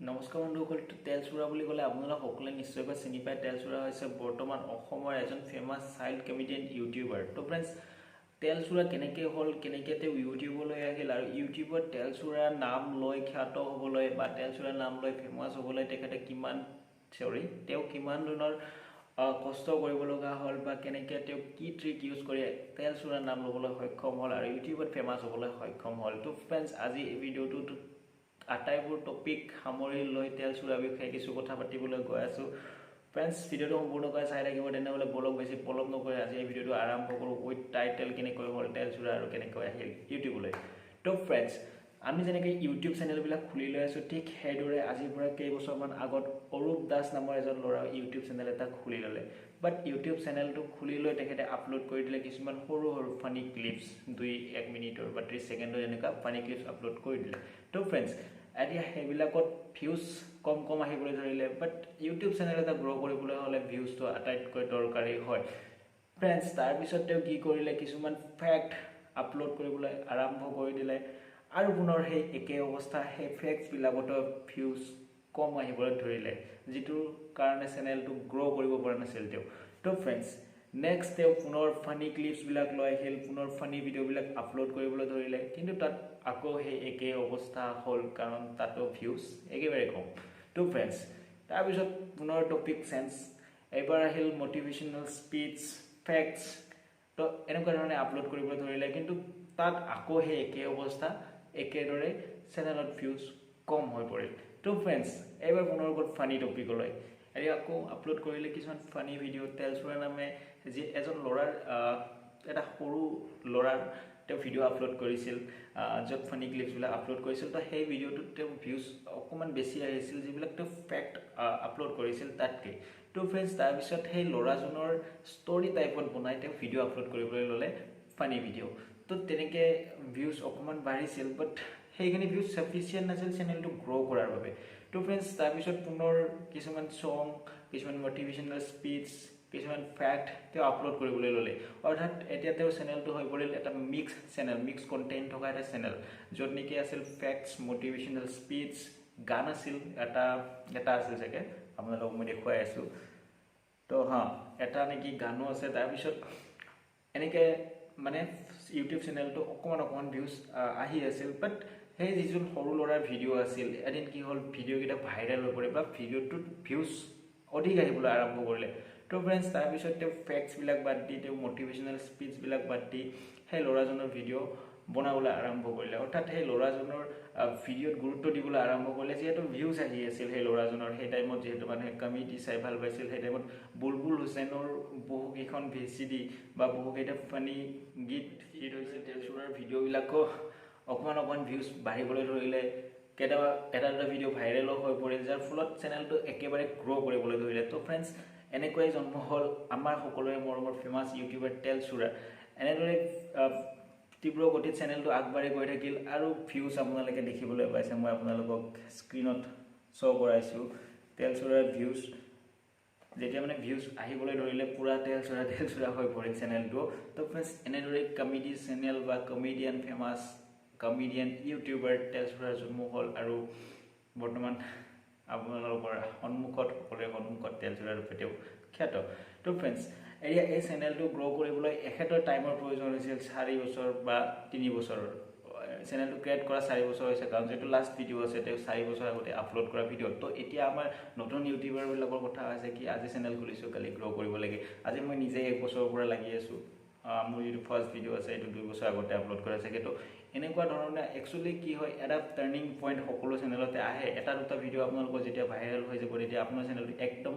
নমস্কাৰ বন্ধুসকল তেলচুৰা বুলি ক'লে আপোনালোক সকলোৱে নিশ্চয়কৈ চিনি পায় তেলচুৰা হৈছে বৰ্তমান অসমৰ এজন ফেমাছ চাইল্ড কমেডিয়ান ইউটিউবাৰ তো ফ্ৰেণ্ডছ তেলচুৰা কেনেকৈ হ'ল কেনেকৈ তেওঁ ইউটিউবলৈ আহিল আৰু ইউটিউবত তেলচুৰা নাম লৈ খ্যাত হ'বলৈ বা তেলচুৰা নাম লৈ ফেমাছ হ'বলৈ তেখেতে তেওঁ কিমান ধৰণৰ কষ্ট কৰিব লগা হ'ল বা কেনেকৈ তেওঁ কি ট্ৰিক ইউজ কৰি তেলচুৰা নাম ল'বলৈ সক্ষম হ'ল আৰু ইউটিউবত ফেমাছ হ'বলৈ সক্ষম হ'ল তো ফ্ৰেণ্ডছ আজি এই ভিডিঅ'টোত আটাইবোৰ টপিক সামৰি লৈ তেলচুৰা বিষয়ে কিছু কথা পাতিবলৈ গৈ আছোঁ ফ্ৰেণ্ডছ ভিডিঅ'টো সম্পূৰ্ণকৈ চাই থাকিব তেনেহ'লে বলক বেছি পলম নকৰি আজি এই ভিডিঅ'টো আৰম্ভ কৰোঁ উইথ টাইটেল কেনেকৈ হ'ল তেলচুৰা আৰু কেনেকৈ আহিল ইউটিউবলৈ তো ফ্ৰেণ্ডছ আমি যেনেকৈ ইউটিউব চেনেলবিলাক খুলি লৈ আছোঁ ঠিক সেইদৰে আজিৰ পৰা কেইবছৰমান আগত অৰূপ দাস নামৰ এজন ল'ৰা ইউটিউব চেনেল এটা খুলি ল'লে বাট ইউটিউব চেনেলটো খুলি লৈ তেখেতে আপলোড কৰি দিলে কিছুমান সৰু সৰু ফানি ক্লিপছ 1 মিনিটৰ বা 30 ছেকেণ্ডৰ এনেকুৱা ফানি ক্লিপছ আপলোড কৰি দিলে তো ফ্ৰেণ্ডছ এতিয়া সেইবিলাকত ভিউজ কম আহিবলৈ ধৰিলে বাট ইউটিউব চেনেল এটা গ্ৰ' কৰিবলৈ হ'লে ভিউজটো আটাইতকৈ দৰকাৰী হয় ফ্ৰেণ্ডছ তাৰপিছত তেওঁ কি কৰিলে কিছুমান ফেক্ট আপলোড কৰিবলৈ আৰম্ভ কৰি দিলে আৰু পুনৰ সেই একে অৱস্থা সেই ফেক্টছবিলাকতো ভিউজ কম আহিবলৈ ধৰিলে যিটোৰ কাৰণে চেনেলটো গ্ৰ' কৰিব পৰা নাছিল তেওঁ তো ফ্ৰেণ্ডছ নেক্সট তেওঁ পুনৰ ফানি ক্লিপছবিলাক লৈ আহিল পুনৰ ফানি ভিডিঅ'বিলাক আপলোড কৰিবলৈ ধৰিলে কিন্তু তাত আকৌ সেই একে অৱস্থা হ'ল কাৰণ তাতো ভিউজ একেবাৰে কম তো ফ্ৰেণ্ডছ তাৰপিছত পুনৰ টপিক চেঞ্জ এবাৰ আহিল মটিভেশ্যনেল স্পীচ ফেক্টছ তো এনেকুৱা ধৰণে আপলোড কৰিবলৈ ধৰিলে কিন্তু তাত আকৌ সেই একে অৱস্থা একেদৰে চেনেলত ভিউজ কম হৈ পৰিল তো ফ্ৰেণ্ডছ এবাৰ পুনৰ গ'ল ফানি টপিকলৈ আৰু আকৌ আপলোড কৰিলে কিছুমান ফানি ভিডিঅ' তেলচুৰা নামে যি এজন ল'ৰাৰ এটা সৰু ল'ৰাৰ তেওঁ ভিডিঅ' আপলোড কৰিছিল য'ত ফানি ক্লিপছবিলাক আপলোড কৰিছিল তো সেই ভিডিঅ'টোত তেওঁ ভিউজ অকণমান বেছি আহিছিল যিবিলাক তেওঁ ফেক্ট আপলোড কৰিছিল তাতকৈ তো ফ্ৰেণ্ডছ তাৰপিছত সেই ল'ৰাজনৰ ষ্টৰি টাইপত বনাই তেওঁ ভিডিঅ' আপলোড কৰিবলৈ ল'লে ফানি ভিডিঅ' তো তেনেকৈ ভিউজ অকণমান বাঢ়িছিল বাট সেইখিনি ভিউজ ছাফিচিয়েণ্ট নাছিল চেনেলটো গ্ৰ' কৰাৰ বাবে তো ফ্ৰেণ্ডছ তাৰপিছত পুনৰ কিছুমান ছং কিছুমান মটিভেশ্যনেল স্পীচ কিছুমান ফেক্ট তেওঁ আপলোড কৰিবলৈ ল'লে অৰ্থাৎ এতিয়া তেওঁৰ চেনেলটো হৈ পৰিল এটা মিক্স কণ্টেণ্ট থকা এটা চেনেল য'ত নেকি আছিল ফেক্টছ মটিভেশ্যনেল স্পীচ গান আছিল এটা আছিল চাগে আপোনালোকক মই দেখুৱাই আছোঁ তো এটা নেকি গানো আছে তাৰপিছত এনেকৈ মানে ইউটিউব চেনেলটো অকণমান ভিউজ আহি আছিল বাট সেই যিজন সৰু ল'ৰাৰ ভিডিঅ' আছিল এদিন কি হ'ল ভিডিঅ'কেইটা ভাইৰেল হৈ পৰে বা ভিডিঅ'টোত ভিউজ অধিক আহিবলৈ আৰম্ভ কৰিলে তো ফ্ৰেণ্ডছ তাৰপিছত তেওঁ ফেক্টছবিলাক বাদ দি তেওঁ মটিভেশ্যনেল স্পীচবিলাক বাদ দি সেই ল'ৰাজনৰ ভিডিঅ' বনাবলৈ আৰম্ভ কৰিলে অৰ্থাৎ সেই ল'ৰাজনৰ ভিডিঅ'ত গুৰুত্ব দিবলৈ আৰম্ভ কৰিলে যিহেতু ভিউজ আহি আছিল সেই ল'ৰাজনৰ সেই টাইমত যিহেতু মানুহে কমেডি চাই ভাল পাইছিল সেই টাইমত বুলবুল হুছেইনৰ বহুকেইখন VCD বা বহুকেইটা ফানি গীত হিট হৈছিল তেলচুৰাৰ ভিডিঅ'বিলাকো অকণমান ভিউজ বাঢ়িবলৈ ধৰিলে কেতিয়াবা এটা ভিডিঅ' ভাইৰেলো হৈ পৰিল যাৰ ফলত চেনেলটো একেবাৰে গ্ৰ' কৰিবলৈ ধৰিলে তো ফ্ৰেণ্ডছ এনেকুৱাই জন্ম হ'ল আমাৰ সকলোৰে মৰমৰ ফেমাছ ইউটিউবাৰ তেলচুৰা এনেদৰে তীব্ৰ গতিত চেনেলটো আগবাঢ়ি গৈ থাকিল আৰু ভিউজ আপোনালোকে দেখিবলৈ পাইছে মই আপোনালোকক স্ক্ৰীণত শ্ব' কৰাইছোঁ তেলচুৰাৰ ভিউজ যেতিয়া মানে ভিউজ আহিবলৈ ধৰিলে পুৰা তেলচুৰা হৈ পৰিল চেনেলটো তো ফ্ৰেণ্ডছ এনেদৰে কমেডি চেনেল বা কমেডিয়ান ইউটিউবাৰ তেলচুৰাৰ জন্ম হ'ল আৰু বৰ্তমান আপোনালোকৰ সকলোৰে সন্মুখত তেলচুৰাৰ ৰূপে তেওঁ খ্যাত তো ফ্ৰেণ্ডছ এতিয়া এই চেনেলটো গ্ৰ' কৰিবলৈ এখেতৰ টাইমৰ প্ৰয়োজন হৈছিল 4 বছৰ বা 3 বছৰৰ চেনেলটো ক্ৰিয়েট কৰা 4 বছৰ হৈছে কাৰণ যিটো লাষ্ট ভিডিঅ' আছে তেওঁ 4 বছৰ আগতে আপলোড কৰা ভিডিঅ' তো এতিয়া আমাৰ নতুন ইউটিউবাৰবিলাকৰ কথা হৈছে কি আজি চেনেল খুলিছোঁ কালি গ্ৰ' কৰিব লাগে আজি মই নিজে 1 বছৰৰ পৰা লাগি আছোঁ মোৰ যিটো ফাৰ্ষ্ট ভিডিঅ' আছে এইটো 2 বছৰ আগতে আপলোড কৰা আছে তো এনেকুৱা ধৰণে একচুৱেলি কি হয় এটা টাৰ্ণিং পইণ্ট সকলো চেনেলতে আহে এটা দুটা ভিডিঅ' আপোনালোকৰ যেতিয়া ভাইৰেল হৈ যাব তেতিয়া আপোনাৰ চেনেলটো একদম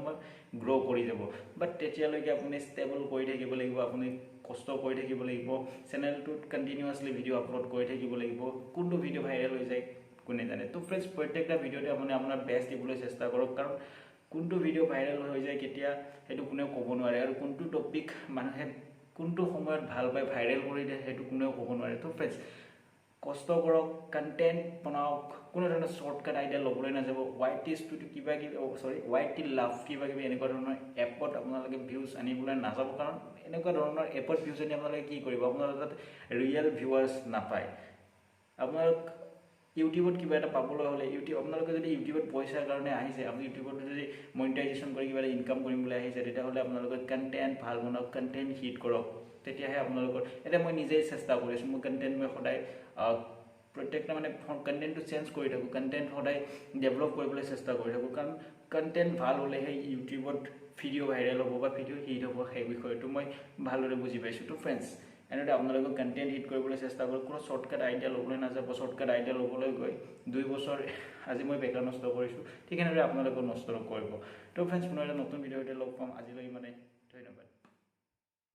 গ্ৰ' কৰি যাব বাট তেতিয়ালৈকে আপুনি ষ্টেবল কৰি থাকিব লাগিব আপুনি কষ্ট কৰি থাকিব লাগিব চেনেলটোত কণ্টিনিউৱাছলি ভিডিঅ' আপলোড কৰি থাকিব লাগিব কোনটো ভিডিঅ' ভাইৰেল হৈ যায় কোনে জানে তো ফ্ৰেণ্ডছ প্ৰত্যেকটা ভিডিঅ'তে আপুনি আপোনাৰ বেষ্ট দিবলৈ চেষ্টা কৰক কাৰণ কোনটো ভিডিঅ' ভাইৰেল হৈ যায় কেতিয়া সেইটো কোনেও ক'ব নোৱাৰে আৰু কোনটো টপিক মানুহে কোনটো সময়ত ভাল পাই ভাইৰেল কৰি দিয়ে সেইটো কোনেও ক'ব নোৱাৰে তো ফ্ৰেণ্ডছ কষ্ট কৰক কণ্টেণ্ট বনাওক কোনো ধৰণৰ শ্বৰ্টকাট আইডিয়া ল'বলৈ নাযাব YT লাভ কিবা কিবি এনেকুৱা ধৰণৰ এপত আপোনালোকে ভিউজ আনিবলৈ নাযাব কাৰণ এনেকুৱা ধৰণৰ এপত ভিউজ আনি আপোনালোকে কি কৰিব আপোনালোকে তাত ৰিয়েল ভিউৱাৰ্ছ নাপায় আপোনালোক ইউটিউবত কিবা এটা পাবলৈ হ'লে আপোনালোকে যদি ইউটিউবত পইচাৰ কাৰণে আহিছে, আপুনি ইউটিউবত যদি মনিটাইজেশ্যন কৰি কিবা এটা ইনকাম কৰিম বুলি আহিছে, তেতিয়াহ'লে আপোনালোকে কণ্টেণ্ট ভাল বনাওক, কণ্টেণ্ট হিট কৰক, তেতিয়াহে আপোনালোকৰ এতিয়া মই নিজেই চেষ্টা কৰিছোঁ, মোৰ কণ্টেণ্ট মই সদায় প্ৰত্যেকটা মানে কণ্টেণ্টটো চেঞ্জ কৰি থাকোঁ, কণ্টেণ্ট সদায় ডেভেলপ কৰিবলৈ চেষ্টা কৰি থাকোঁ, কাৰণ কণ্টেণ্ট ভাল হ'লেহে ইউটিউবত ভিডিঅ' ভাইৰেল হ'ব বা ভিডিঅ' হিট হ'ব, সেই বিষয়টো মই ভালদৰে বুজি পাইছোঁ। তো ফ্ৰেণ্ডছ, এনেদৰে আপোনালোকে কণ্টেণ্ট হিট কৰিবলৈ চেষ্টা কৰক, কোনো শ্বৰ্টকাট আইডিয়া ল'বলৈ নাযাব, শ্বৰ্টকাট আইডিয়া ল'বলৈ গৈ 2 বছৰ আজি মই বেকাৰ নষ্ট কৰিছোঁ, ঠিক এনেদৰে আপোনালোকেও নষ্ট কৰিব। তো ফ্ৰেণ্ডছ, পুনৰ এটা নতুন ভিডিঅ'তে লগ পাম, আজিলৈ ইমানে, ধন্যবাদ।